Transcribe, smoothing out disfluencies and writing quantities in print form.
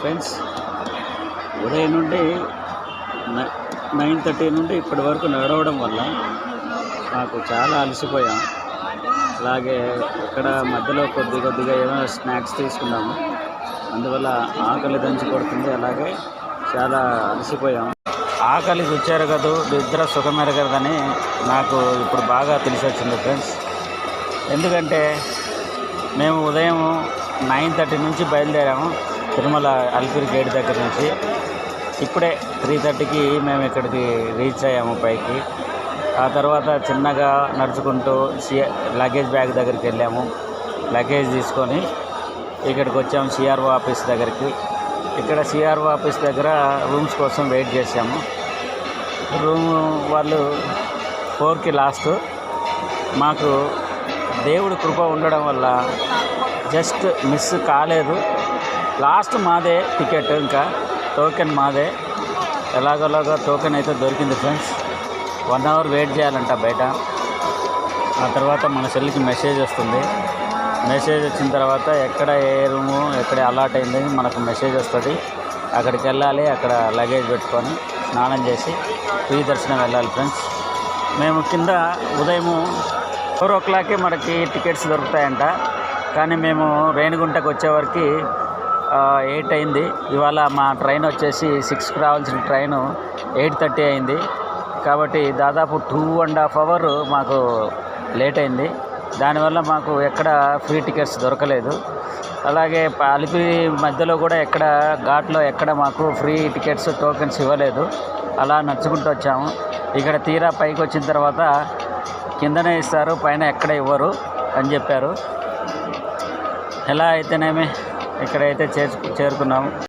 Friends, ఉదయం నుండి 9:30 నుండి ఇప్పటి వరకు నడవడం వల్ల నాకు చాలా అలసిపోయాం. అలాగే ఇక్కడ మధ్యలో కొద్దిగా ఏమైనా స్నాక్స్ తీసుకున్నాము. అందువల్ల ఆకలి దంచి కొడుతుంది. అలాగే చాలా అలసిపోయాం. ఆకలి రుచారు కదూ నిద్ర సుఖమెరగదని నాకు ఇప్పుడు బాగా తెలిసి వచ్చింది ఫ్రెండ్స్. ఎందుకంటే మేము ఉదయం 9:30 నుంచి బయలుదేరాము తిరుమల అలిపిరి గేట్ దగ్గర నుంచి. ఇప్పుడే 3:30కి మేము ఇక్కడికి రీచ్ అయ్యాము పైకి. ఆ తర్వాత చిన్నగా నడుచుకుంటూ లగేజ్ బ్యాగ్ దగ్గరికి వెళ్ళాము. లగేజ్ తీసుకొని ఇక్కడికి వచ్చాము సిఆర్ఓ ఆఫీస్ దగ్గరికి. ఇక్కడ సిఆర్ఓ ఆఫీస్ దగ్గర రూమ్స్ కోసం వెయిట్ చేసాము. రూమ్ వాళ్ళు 4కి లాస్ట్. మాకు దేవుడి కృప ఉండడం వల్ల జస్ట్ మిస్ కాలేదు. లాస్ట్ మాదే టికెట్, ఇంకా టోకెన్ మాదే. ఎలాగోలాగా టోకెన్ అయితే దొరికింది ఫ్రెండ్స్. 1 అవర్ వెయిట్ చేయాలంట బయట. ఆ తర్వాత మన సెల్కి మెసేజ్ వస్తుంది. మెసేజ్ వచ్చిన తర్వాత ఎక్కడ ఏ రూము ఎక్కడ అలాట్ అయింది మనకు మెసేజ్ వస్తుంది. అక్కడికి వెళ్ళాలి. అక్కడ లగేజ్ పెట్టుకొని స్నానం చేసి ఫ్రీ దర్శనం వెళ్ళాలి ఫ్రెండ్స్. మేము కింద ఉదయం 4 o'clockకి మనకి టికెట్స్ దొరుకుతాయంట. కానీ మేము రేణిగుంటకు వచ్చేవరకు 8 అయింది. ఇవాళ మా ట్రైన్ వచ్చేసి 6కి రావాల్సిన ట్రైను 8:30 అయింది. కాబట్టి దాదాపు 2.5 hours మాకు లేట్ అయింది. దానివల్ల మాకు ఎక్కడ ఫ్రీ టికెట్స్ దొరకలేదు. అలాగే అలిపిరి మధ్యలో కూడా ఎక్కడ ఘాట్లో ఎక్కడ మాకు ఫ్రీ టికెట్స్ టోకెన్స్ ఇవ్వలేదు. అలా నడుచుకుంటూ వచ్చాము. ఇక్కడ తీరా పైకి వచ్చిన తర్వాత కిందనే ఇస్తారు, పైన ఎక్కడ ఇవ్వరు అని చెప్పారు. ఎలా అయితేనేమి ఇక్కడైతే చేరుకున్నాము.